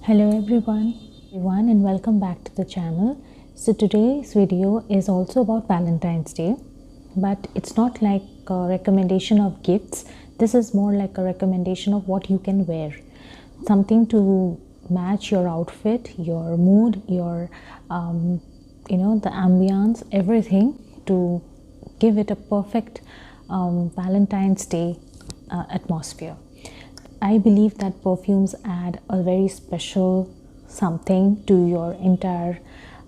Hello everyone and welcome back to the channel. So today's video is also about Valentine's Day, but it's not like a recommendation of gifts. This is more like a recommendation of what you can wear, something to match your outfit, your mood, your the ambience, everything, to give it a perfect Valentine's Day atmosphere. I believe that perfumes add a very special something to your entire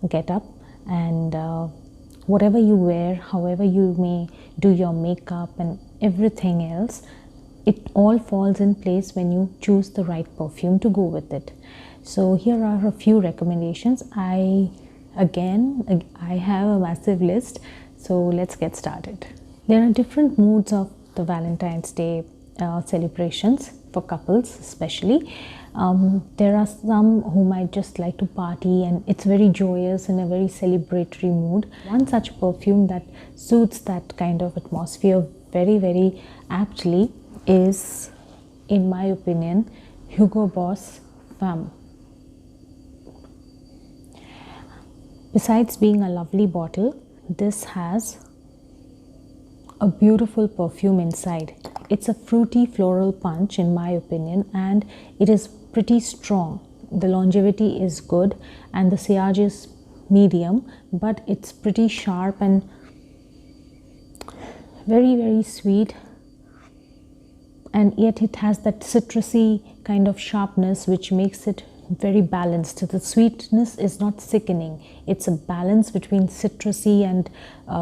getup, and whatever you wear, however you may do your makeup and everything else, it all falls in place when you choose the right perfume to go with it. So here are a few recommendations. I have a massive list, so let's get started. There are different moods of the Valentine's Day celebrations for couples especially. There are some who might just like to party and it's very joyous in a very celebratory mood. One such perfume that suits that kind of atmosphere very aptly is, in my opinion, Hugo Boss Femme. Besides being a lovely bottle, this has a beautiful perfume inside. It's a fruity floral punch in my opinion, and it is pretty strong. The longevity is good and the sillage is medium, but it's pretty sharp and very sweet, and yet it has that citrusy kind of sharpness which makes it very balanced. The sweetness is not sickening. It's a balance between citrusy and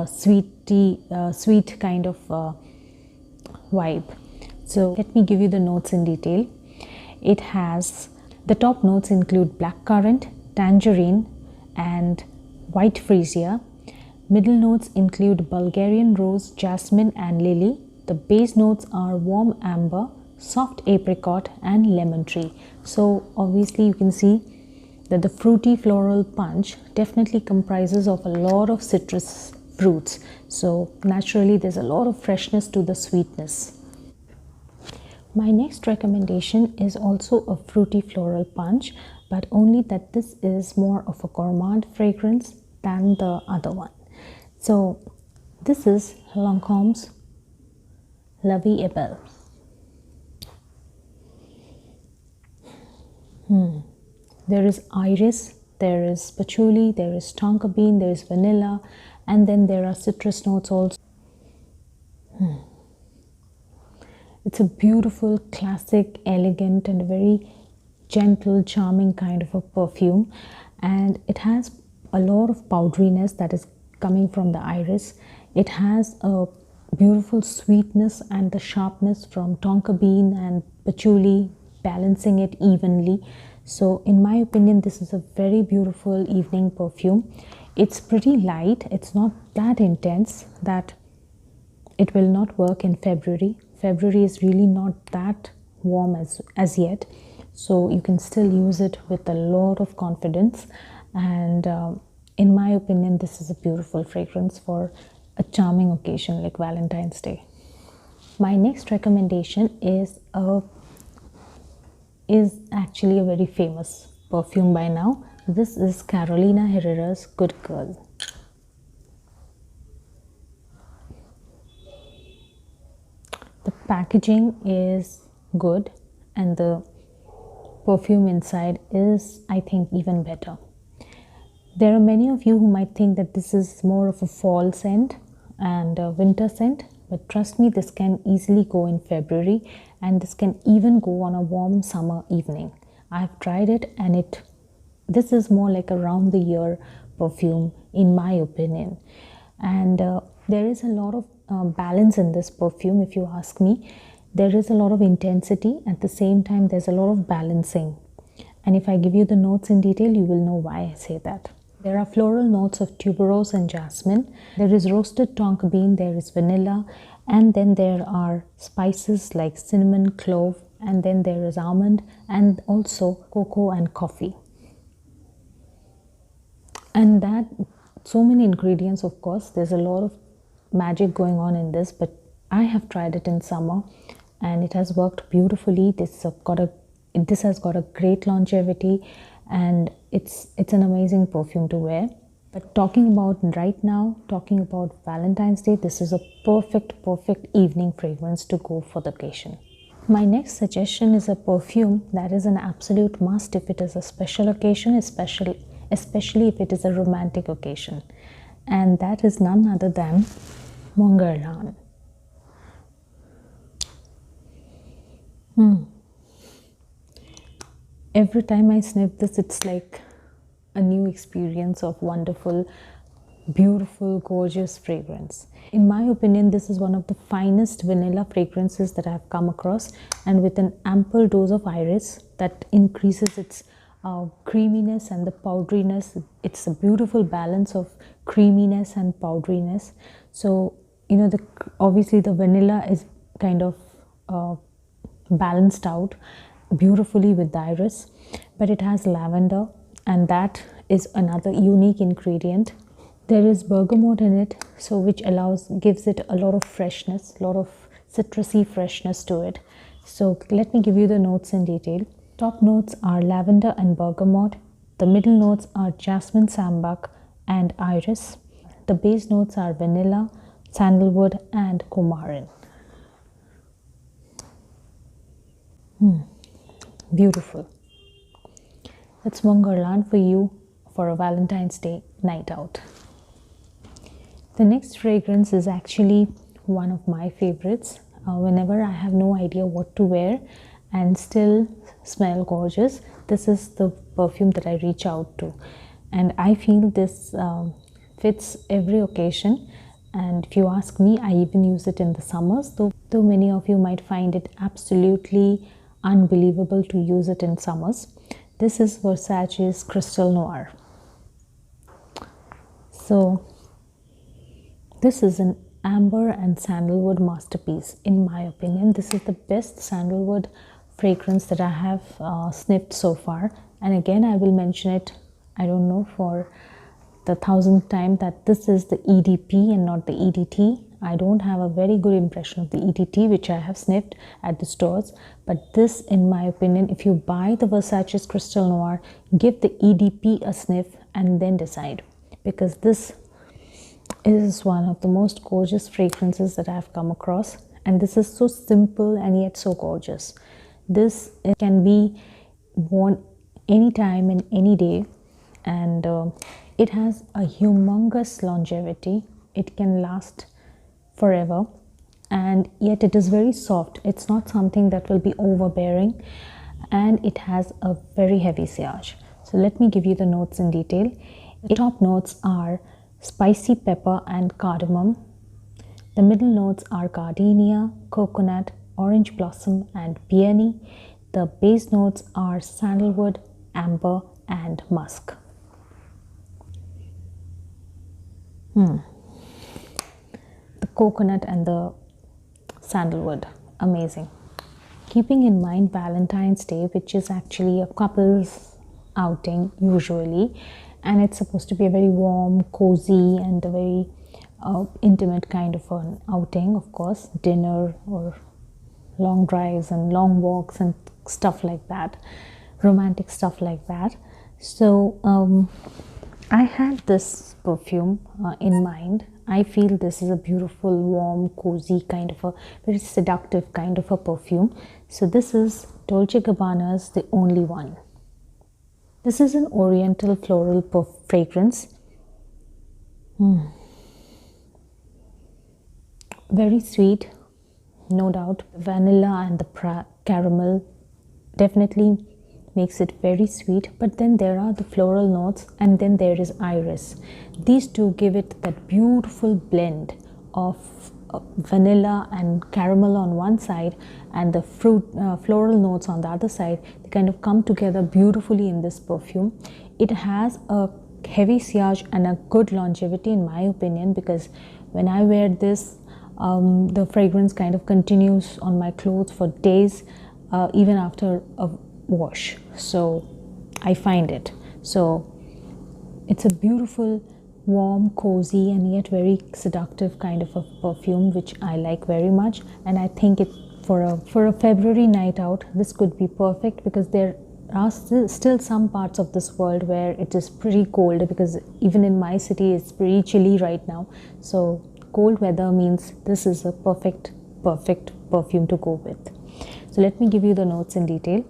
sweet kind of vibe. So let me give you the notes in detail. It has, the top notes include blackcurrant, tangerine and white freesia. Middle notes include Bulgarian rose, jasmine and lily. The base notes are warm amber, soft apricot and lemon tree. So obviously you can see that the fruity floral punch definitely comprises of a lot of citrus fruits. So naturally there's a lot of freshness to the sweetness. My next recommendation is also a fruity floral punch, but only that this is more of a gourmand fragrance than the other one. So this is Lancome's Vie Est Belle. There is iris, there is patchouli, there is tonka bean, there is vanilla, and then there are citrus notes also. It's a beautiful, classic, elegant and very gentle, charming kind of a perfume, and it has a lot of powderiness that is coming from the iris. It has a beautiful sweetness and the sharpness from tonka bean and patchouli, balancing it evenly. So in my opinion, this is a very beautiful evening perfume. It's pretty light. It's not that intense that it will not work in February. February is really not that warm as yet, so you can still use it with a lot of confidence, and in my opinion this is a beautiful fragrance for a charming occasion like Valentine's Day. My next recommendation is actually a very famous perfume by now. This is Carolina Herrera's Good Girl. The packaging is good and the perfume inside is, I think, even better. There are many of you who might think that this is more of a fall scent and a winter scent, but trust me, this can easily go in February, and this can even go on a warm summer evening. I've tried it, and this is more like a round the year perfume in my opinion, and there is a lot of balance in this perfume. If you ask me, there is a lot of intensity, at the same time there's a lot of balancing, and if I give you the notes in detail, you will know why I say that. There are floral notes of tuberose and jasmine. There is roasted tonka bean, there is vanilla, and then there are spices like cinnamon, clove, and then there is almond, and also cocoa and coffee. And that, so many ingredients, of course, there's a lot of magic going on in this, but I have tried it in summer and it has worked beautifully. This got a this has got a great longevity, and it's an amazing perfume to wear. But talking about Valentine's Day, this is a perfect evening fragrance to go for the occasion. My next suggestion is a perfume that is an absolute must if it is a special occasion, especially if it is a romantic occasion, and that is none other than Mon Guerlain. Every time I sniff this, it's like a new experience of wonderful, beautiful, gorgeous fragrance. In my opinion, this is one of the finest vanilla fragrances that I have come across, and with an ample dose of iris that increases its creaminess and the powderiness. It's a beautiful balance of creaminess and powderiness. So, you know, obviously the vanilla is kind of balanced out beautifully with the iris, but it has lavender, and that is another unique ingredient. There is bergamot in it, so which gives it a lot of freshness, a lot of citrusy freshness to it. So let me give you the notes in detail. Top notes are lavender and bergamot. The middle notes are jasmine, sambac and iris. The base notes are vanilla, sandalwood and coumarin. Beautiful. That's Mon Guerlain for you for a Valentine's Day night out. The next fragrance is actually one of my favorites. Whenever I have no idea what to wear and still smell gorgeous, this is the perfume that I reach out to. And I feel this fits every occasion. And if you ask me, I even use it in the summers, though many of you might find it absolutely unbelievable to use it in summers. This is Versace's Crystal Noir. So this is an amber and sandalwood masterpiece. In my opinion, this is the best sandalwood fragrance that I have sniffed so far. And again, I will mention it, I don't know, for the 1000th time, that this is the EDP and not the EDT. I don't have a very good impression of the EDT, which I have sniffed at the stores. But this, in my opinion, if you buy the Versace's Crystal Noir, give the EDP a sniff and then decide. Because this is one of the most gorgeous fragrances that I have come across. And this is so simple and yet so gorgeous. This can be worn anytime and any day. And it has a humongous longevity. It can last forever, and yet it is very soft. It's not something that will be overbearing, and it has a very heavy sillage. So let me give you the notes in detail. The top notes are spicy pepper and cardamom. The middle notes are gardenia, coconut, orange blossom and peony. The base notes are sandalwood, amber and musk. The coconut and the sandalwood, amazing. Keeping in mind Valentine's Day, which is actually a couple's outing usually, and it's supposed to be a very warm, cozy and a very intimate kind of an outing, of course, dinner or long drives and long walks and stuff like that, romantic stuff like that. So I had this perfume in mind. I feel this is a beautiful, warm, cozy kind of a very seductive kind of a perfume. So this is Dolce & Gabbana's The Only One. This is an oriental floral fragrance. Very sweet, no doubt. Vanilla and the caramel definitely makes it very sweet, but then there are the floral notes, and then there is iris. These two give it that beautiful blend of vanilla and caramel on one side, and the floral notes on the other side. They kind of come together beautifully in this perfume. It has a heavy sillage and a good longevity, in my opinion, because when I wear this, the fragrance kind of continues on my clothes for days, even after a wash. So I find it. So it's a beautiful, warm, cozy and yet very seductive kind of a perfume, which I like very much, and I think it for a February night out, this could be perfect, because there are still some parts of this world where it is pretty cold, because even in my city it's pretty chilly right now. So cold weather means this is a perfect perfume to go with. So let me give you the notes in detail.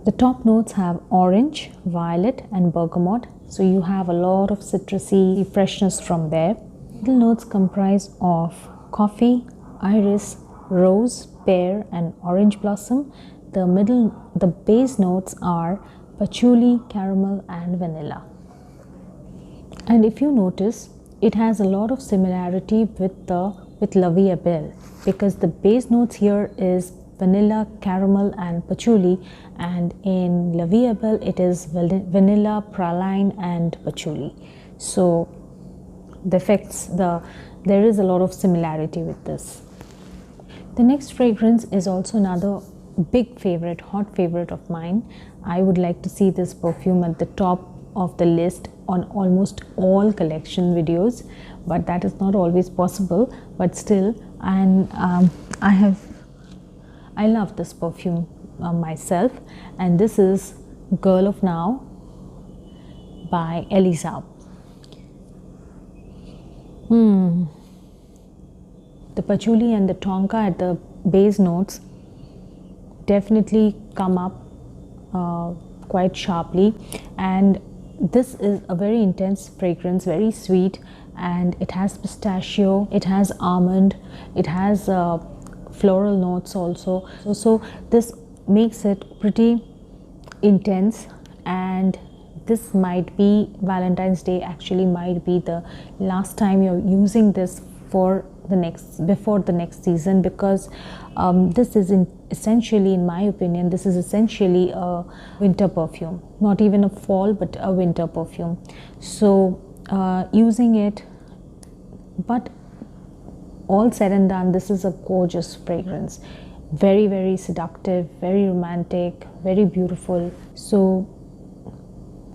The top notes have orange, violet and bergamot. So you have a lot of citrusy freshness from there. Middle notes comprise of coffee, iris, rose, pear and orange blossom. The base notes are patchouli, caramel and vanilla. And if you notice, it has a lot of similarity with Vie Est Belle, because the base notes here is vanilla, caramel and patchouli, and in Vie Est Belle it is vanilla, praline and patchouli. So there is a lot of similarity with this. The next fragrance is also another big favorite, hot favorite of mine. I would like to see this perfume at the top of the list on almost all collection videos, but that is not always possible. But still, and I love this perfume myself, and this is Girl of Now by Ellie Saab. The patchouli and the tonka at the base notes definitely come up quite sharply, and this is a very intense fragrance, very sweet, and it has pistachio, it has almond, it has floral notes also. So this makes it pretty intense, and this might be Valentine's Day, actually might be the last time you're using this before the next season, because this is essentially, in my opinion, this is essentially a winter perfume, not even a fall but a winter perfume. So using it, but all said and done, this is a gorgeous fragrance, very seductive, very romantic, very beautiful. So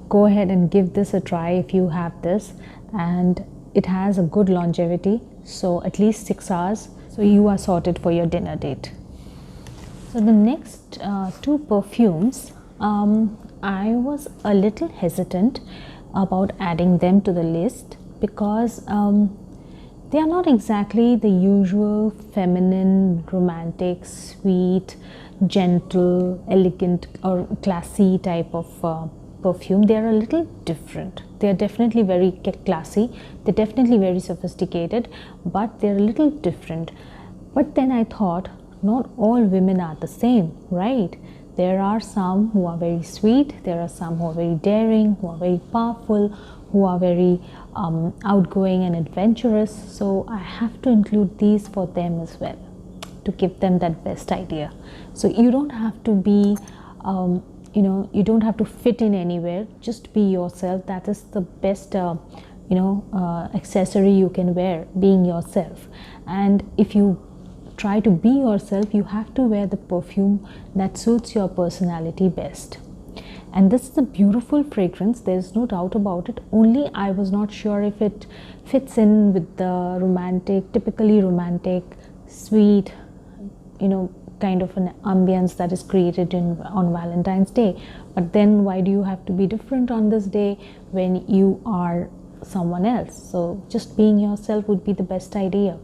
go ahead and give this a try if you have this, and it has a good longevity, so at least 6 hours, so you are sorted for your dinner date. So the next two perfumes, I was a little hesitant about adding them to the list, because they are not exactly the usual feminine, romantic, sweet, gentle, elegant or classy type of perfume. They are a little different. They are definitely very classy, they're definitely very sophisticated, but they're a little different. But then I thought, not all women are the same, right? There are some who are very sweet, there are some who are very daring, who are very powerful, who are very outgoing and adventurous. So I have to include these for them as well, to give them that best idea. So you don't have to be you don't have to fit in anywhere, just be yourself. That is the best accessory you can wear, being yourself. And if you try to be yourself, you have to wear the perfume that suits your personality best. And this is a beautiful fragrance, there's no doubt about it. Only I was not sure if it fits in with the romantic, typically romantic, sweet, kind of an ambience that is created on Valentine's Day. But then why do you have to be different on this day when you are someone else? So just being yourself would be the best idea.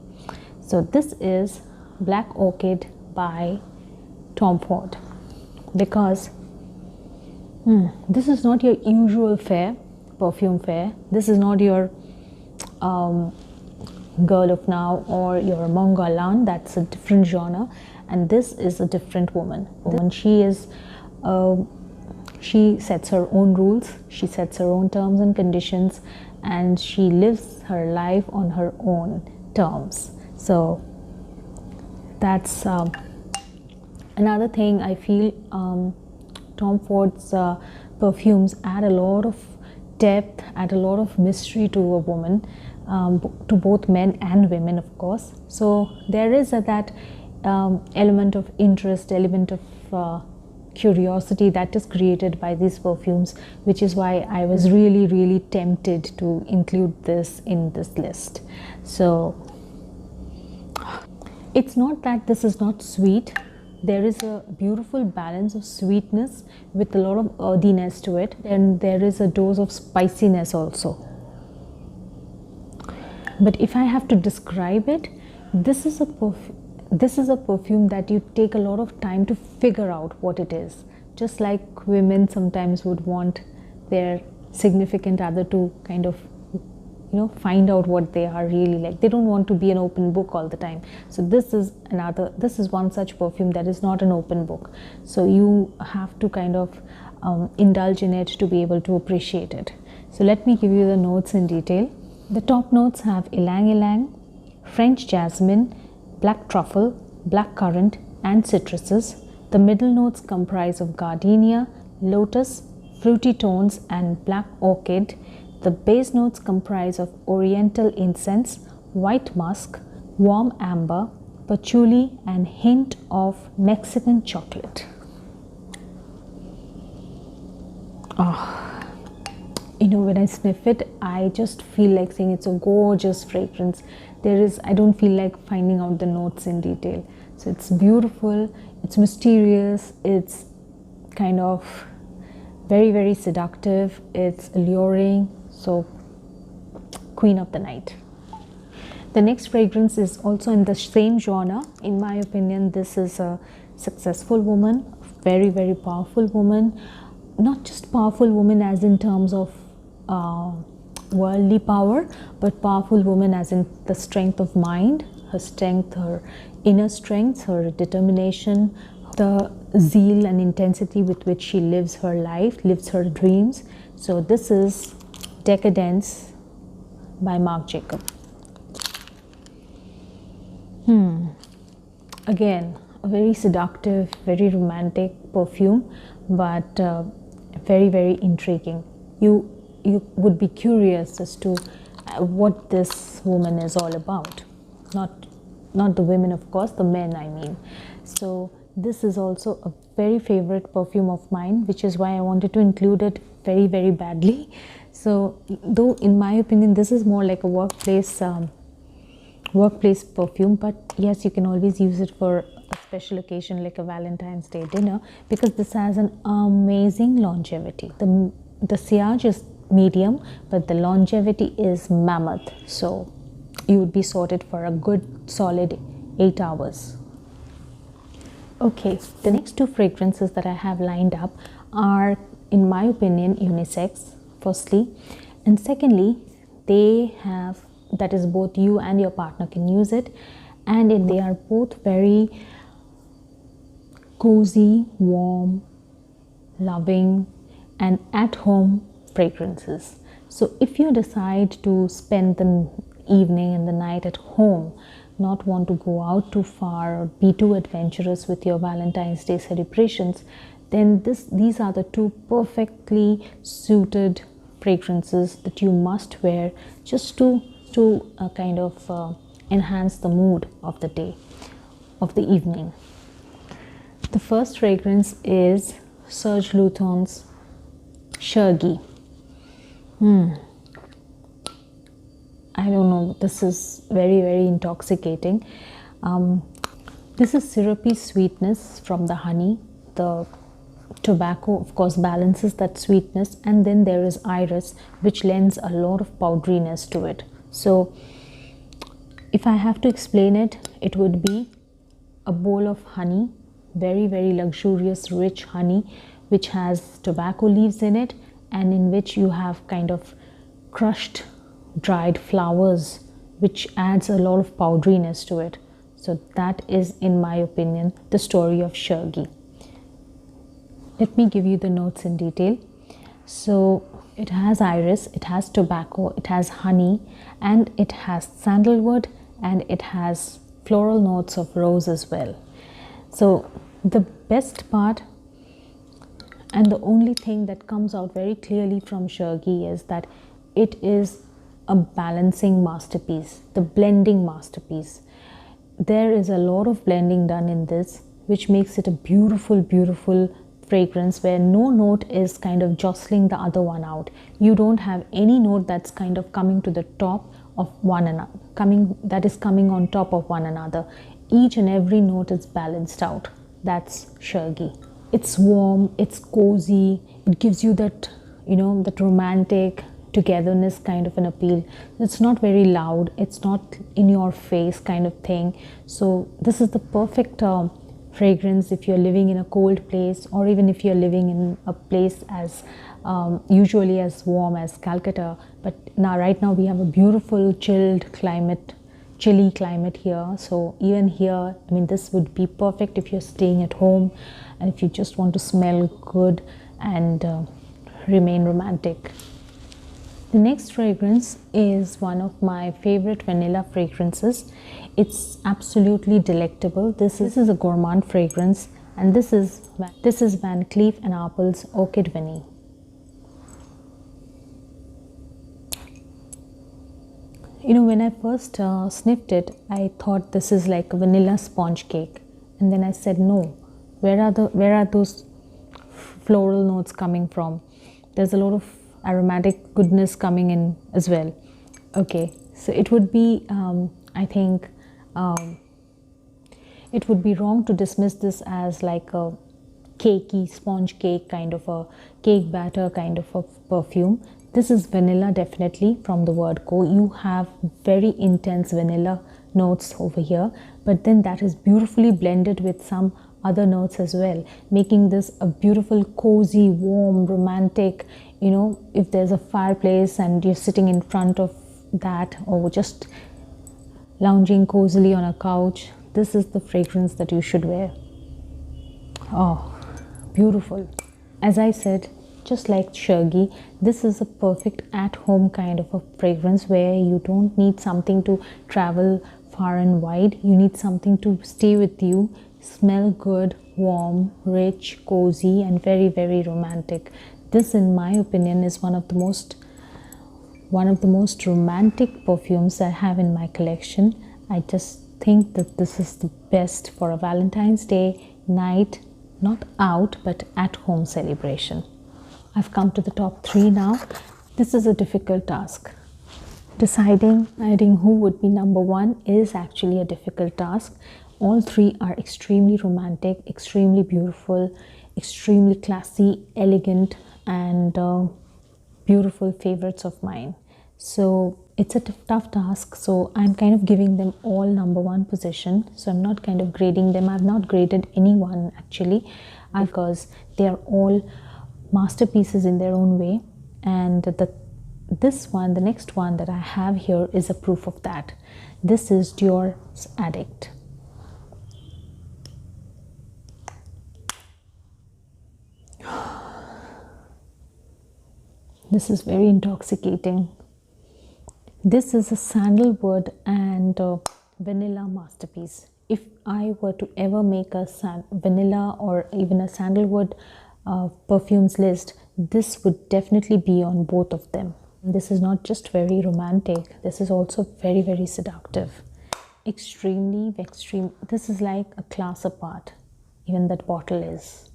So this is Black Orchid by Tom Ford, because this is not your usual perfume fare. This is not your Girl of Now or your Mon Guerlain. That's a different genre, and this is a different woman. She sets her own rules, she sets her own terms and conditions, and she lives her life on her own terms. So that's another thing. I feel Tom Ford's perfumes add a lot of depth, add a lot of mystery to a woman, to both men and women, of course. So there is that element of interest, element of curiosity that is created by these perfumes, which is why I was really tempted to include this in this list. So it's not that this is not sweet, there is a beautiful balance of sweetness with a lot of earthiness to it, and there is a dose of spiciness also. But if I have to describe it, this is a perfume that you take a lot of time to figure out what it is. Just like women sometimes would want their significant other to kind of, you know, find out what they are really like. They don't want to be an open book all the time. So this is one such perfume that is not an open book. So you have to kind of indulge in it to be able to appreciate it. So let me give you the notes in detail. The top notes have ylang ylang, French jasmine, black truffle, black currant and citruses. The middle notes comprise of gardenia, lotus, fruity tones and black orchid. The base notes comprise of oriental incense, white musk, warm amber, patchouli and hint of Mexican chocolate. You know, when I sniff it, I just feel like saying it's a gorgeous fragrance. I don't feel like finding out the notes in detail. So it's beautiful, it's mysterious, it's kind of very, very seductive, it's alluring. So, queen of the night. The next fragrance is also in the same genre. In my opinion, this is a successful woman, very, very powerful woman. Not just powerful woman as in terms of worldly power, but powerful woman as in the strength of mind, her strength, her inner strength, her determination, the zeal and intensity with which she lives her life, lives her dreams. So this is Decadence by Marc Jacob. Again, a very seductive, very romantic perfume, but very, very intriguing. You would be curious as to what this woman is all about. Not the women, of course, the men, I mean. So this is also a very favorite perfume of mine, which is why I wanted to include it very, very badly. So though in my opinion this is more like a workplace perfume, but yes, you can always use it for a special occasion like a Valentine's Day dinner, because this has an amazing longevity. The sillage is medium, but the longevity is mammoth. So you would be sorted for a good solid 8 hours. Okay, the next two fragrances that I have lined up are, in my opinion, unisex, firstly, and secondly, that is both you and your partner can use it, and they are both very cozy, warm, loving and at home fragrances. So if you decide to spend the evening and the night at home, not want to go out too far or be too adventurous with your Valentine's Day celebrations, then these are the two perfectly suited fragrances that you must wear just to kind of enhance the mood of the day, of the evening. The first fragrance is Serge Lutens' Chergui. I don't know, this is very, very intoxicating. This is syrupy sweetness from the honey. The tobacco, of course, balances that sweetness, and then there is iris, which lends a lot of powderiness to it. So if I have to explain it, it would be a bowl of honey, very, very luxurious, rich honey, which has tobacco leaves in it, and in which you have kind of crushed dried flowers, which adds a lot of powderiness to it. So that is, in my opinion, the story of Chergui. Let me give you the notes in detail. So it has iris, it has tobacco, it has honey, and it has sandalwood, and it has floral notes of rose as well. So the best part and the only thing that comes out very clearly from Chergui is that it is a balancing masterpiece, the blending masterpiece. There is a lot of blending done in this, which makes it a beautiful, beautiful fragrance where no note is kind of jostling the other one out. You don't have any note that's kind of coming to the top of one another, coming on top of one another. Each and every note is balanced out. that's Chergui. It's warm, it's cozy, it gives you that, you know, that romantic togetherness kind of an appeal. It's not very loud, it's not in your face kind of thing. So this is the perfect fragrance if you're living in a cold place, or even if you're living in a place as usually as warm as Calcutta. But now right now we have a beautiful chilled climate, chilly climate here. So even here, I mean, this would be perfect if you're staying at home and if you just want to smell good and remain romantic. The next fragrance is one of my favorite vanilla fragrances. It's absolutely delectable. This is a gourmand fragrance, and this is Van Cleef and Arpels Orchid Vanille. You know, when I first sniffed it, I thought this is like a vanilla sponge cake, and then I said, no, where are those floral notes coming from? There's a lot of aromatic goodness coming in as well. Okay, so it would be I think it would be wrong to dismiss this as like a cakey sponge cake kind of a cake batter kind of a perfume. This is vanilla, definitely, from the word go. You have very intense vanilla notes over here, but then that is beautifully blended with some other notes as well, making this a beautiful, cozy, warm, romantic. You know, if there's a fireplace and you're sitting in front of that, or just lounging cozily on a couch, this is the fragrance that you should wear. Oh, beautiful. As I said, just like Chergui, this is a perfect at-home kind of a fragrance where you don't need something to travel far and wide. You need something to stay with you, smell good, warm, rich, cozy, and very, very romantic. This, in my opinion, is one of the most romantic perfumes I have in my collection. I just think that this is the best for a Valentine's Day night, not out, but at home celebration. I've come to the top 3 now. This is a difficult task. Deciding who would be number 1 is actually a difficult task. All 3 are extremely romantic, extremely beautiful, extremely classy, elegant, and beautiful favorites of mine. So it's a tough task. So I'm kind of giving them all number 1 position. So I'm not kind of grading them. I've not graded anyone actually, because they are all masterpieces in their own way. And the next one that I have here is a proof of that. This is Dior's Addict. This is very intoxicating. This is a sandalwood and vanilla masterpiece. If I were to ever make a vanilla or even a sandalwood perfumes list, this would definitely be on both of them. This is not just very romantic, this is also very, very seductive. Extremely extreme. This is like a class apart, even that bottle is.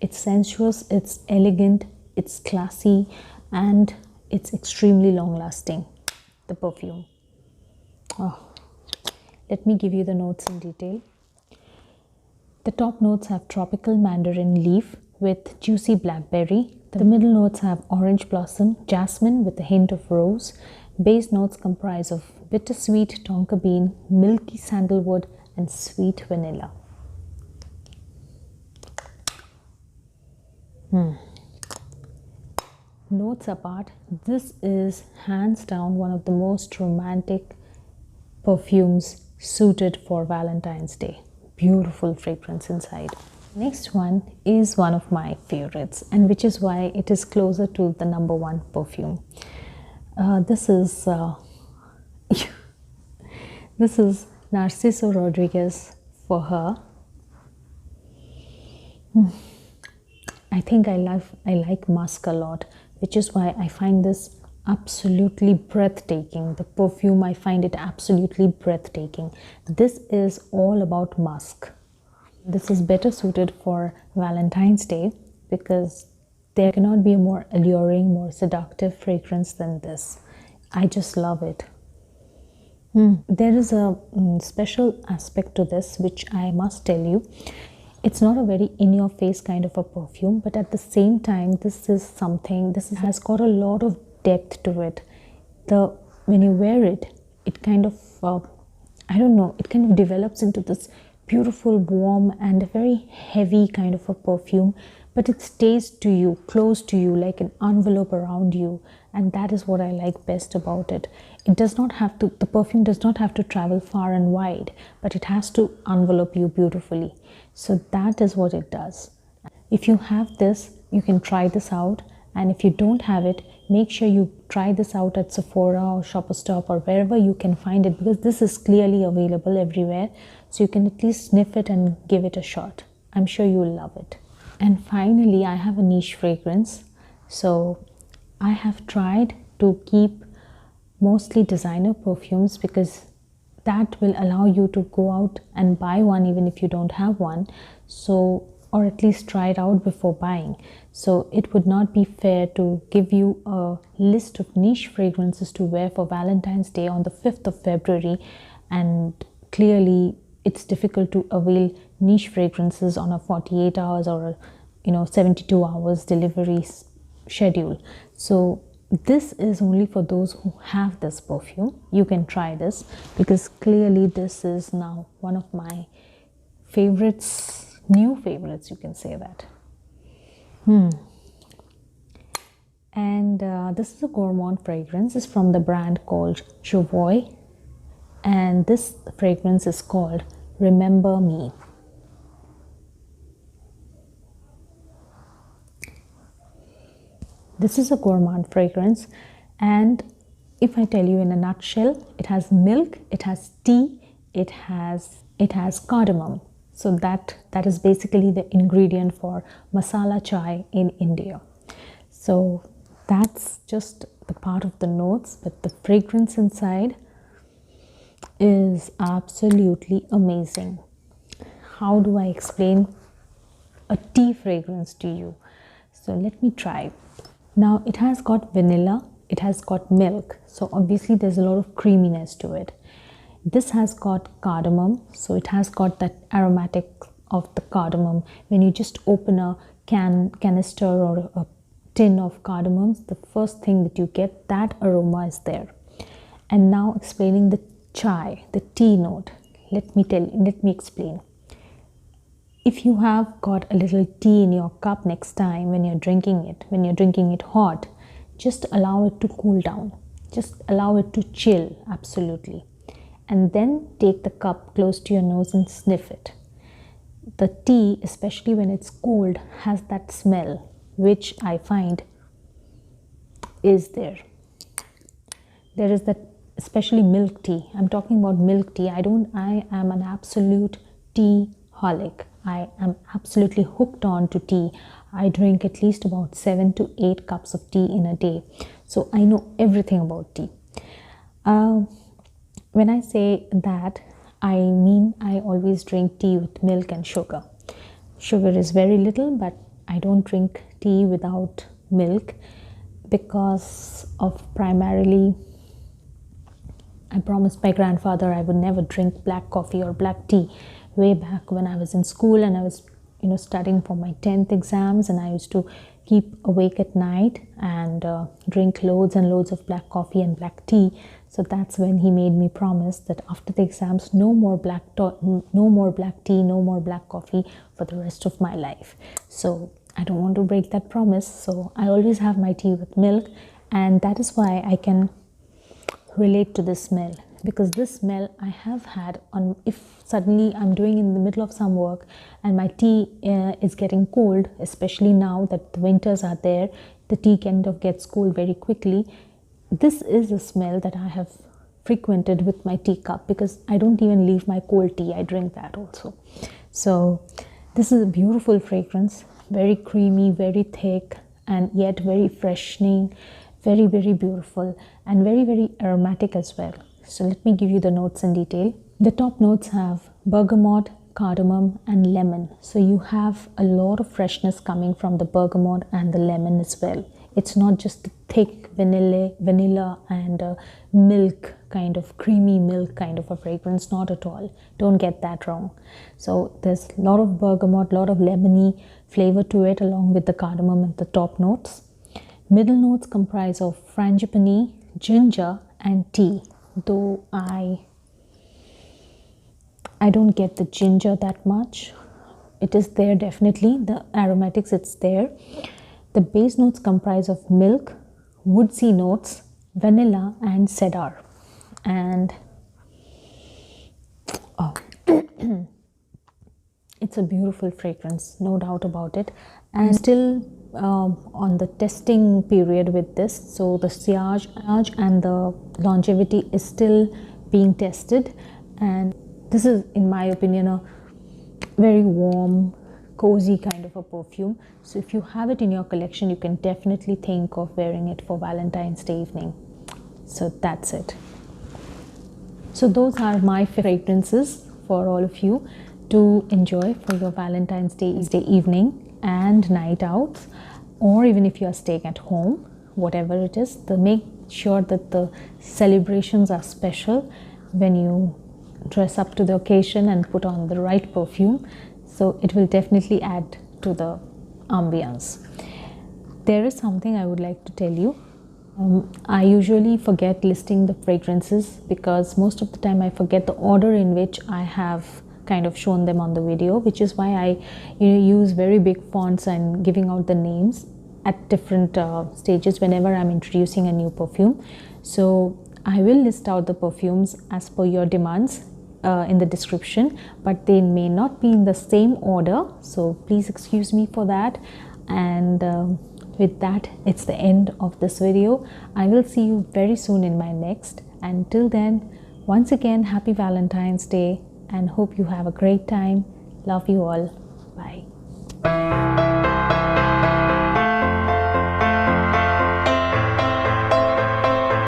It's sensuous, it's elegant, it's classy, and it's extremely long lasting, the perfume. Oh, let me give you the notes in detail. The top notes have tropical mandarin leaf with juicy blackberry. The middle notes have orange blossom, jasmine with a hint of rose. Base notes comprise of bittersweet tonka bean, milky sandalwood, and sweet vanilla. Notes apart, this is hands down one of the most romantic perfumes suited for Valentine's Day. Beautiful fragrance inside. Next one is one of my favorites, and which is why it is closer to the number 1 perfume. This is Narciso Rodriguez for her. I think I like musk a lot, which is why I find this absolutely breathtaking. The perfume, I find it absolutely breathtaking. This is all about musk. This is better suited for Valentine's Day because there cannot be a more alluring, more seductive fragrance than this. I just love it. There is a special aspect to this which I must tell you. it's not a very in your face kind of a perfume, but at the same time this is something, has got a lot of depth to it. When you wear it, it kind of I don't know, it kind of develops into this beautiful, warm and very heavy kind of a perfume, but it stays to you, close to you, like an envelope around you. And that is what I like best about it. It does not have to, the perfume does not have to travel far and wide, but it has to envelope you beautifully. So that is what it does. If you have this, you can try this out. And if you don't have it, make sure you try this out at Sephora or Shopper Stop or wherever you can find it, because this is clearly available everywhere. So you can at least sniff it and give it a shot. I'm sure you will love it. And finally, I have a niche fragrance. So I have tried to keep mostly designer perfumes, because that will allow you to go out and buy one even if you don't have one. So, or at least try it out before buying. So it would not be fair to give you a list of niche fragrances to wear for Valentine's Day on the 5th of February. And clearly it's difficult to avail niche fragrances on a 48 hours or a 72 hours delivery schedule. So this is only for those who have this perfume. You can try this, because clearly this is now one of my favorites, new favorites, you can say that. And this is a gourmand fragrance. It's from the brand called Jovoy, and this fragrance is called Remember Me. This is a gourmand fragrance, and if I tell you in a nutshell, it has milk, it has tea, it has cardamom. So that is basically the ingredient for masala chai in India. So that's just the part of the notes, but the fragrance inside is absolutely amazing. How do I explain a tea fragrance to you? So let me try. Now it has got vanilla, it has got milk, so obviously there's a lot of creaminess to it. This has got cardamom, so it has got that aromatic of the cardamom. When you just open a canister or a tin of cardamoms, the first thing that you get, that aroma is there. And now explaining the chai, the tea note, let me explain. If you have got a little tea in your cup next time when you're drinking it hot, just allow it to cool down. Just allow it to chill, absolutely. And then take the cup close to your nose and sniff it. The tea, especially when it's cold, has that smell, which I find is there. There is that, especially milk tea. I'm talking about milk tea. I am an absolute tea holic. I am absolutely hooked on to tea. I drink at least about 7 to 8 cups of tea in a day. So I know everything about tea. When I say that, I mean I always drink tea with milk and sugar. Sugar is very little, but I don't drink tea without milk because of primarily, I promised my grandfather I would never drink black coffee or black tea. Way back when I was in school and I was studying for my 10th exams, and I used to keep awake at night and drink loads and loads of black coffee and black tea. So that's when he made me promise that after the exams, no more black tea, no more black coffee for the rest of my life. So I don't want to break that promise. So I always have my tea with milk, and that is why I can relate to this smell, because this smell I have had on, if suddenly I'm doing in the middle of some work and my tea is getting cold, especially now that the winters are there, the tea kind of gets cold very quickly. This is a smell that I have frequented with my teacup, because I don't even leave my cold tea, I drink that also. So this is a beautiful fragrance, very creamy, very thick, and yet very freshening, very, very beautiful, and very, very aromatic as well. So let me give you the notes in detail. The top notes have bergamot, cardamom, and lemon. So you have a lot of freshness coming from the bergamot and the lemon as well It's not just the thick vanilla and milk kind of, creamy milk kind of a fragrance, not at all. Don't get that wrong. So there's a lot of bergamot, a lot of lemony flavor to it, along with the cardamom and the top notes. Middle notes comprise of frangipani, ginger and tea, though I don't get the ginger that much. It is there definitely, the aromatics, it's there. The base notes comprise of milk, woodsy notes, vanilla and cedar. And oh, it's a beautiful fragrance, no doubt about it. And still on the testing period with this, so the sillage and the longevity is still being tested, and this is, in my opinion, a very warm, cozy kind of a perfume. So if you have it in your collection, you can definitely think of wearing it for Valentine's Day evening. So that's it. So those are my fragrances for all of you to enjoy for your Valentine's Day evening and night outs, or even if you are staying at home, whatever it is, to make sure that the celebrations are special when you dress up to the occasion and put on the right perfume. So it will definitely add to the ambience. There is something I would like to tell you. I usually forget listing the fragrances because most of the time I forget the order in which I have kind of shown them on the video, which is why I use very big fonts and giving out the names at different stages whenever I'm introducing a new perfume. So I will list out the perfumes as per your demands in the description, but they may not be in the same order, so please excuse me for that. And with that, it's the end of this video. I will see you very soon in my next. Until then, once again, happy Valentine's Day and hope you have a great time. Love you all. Bye.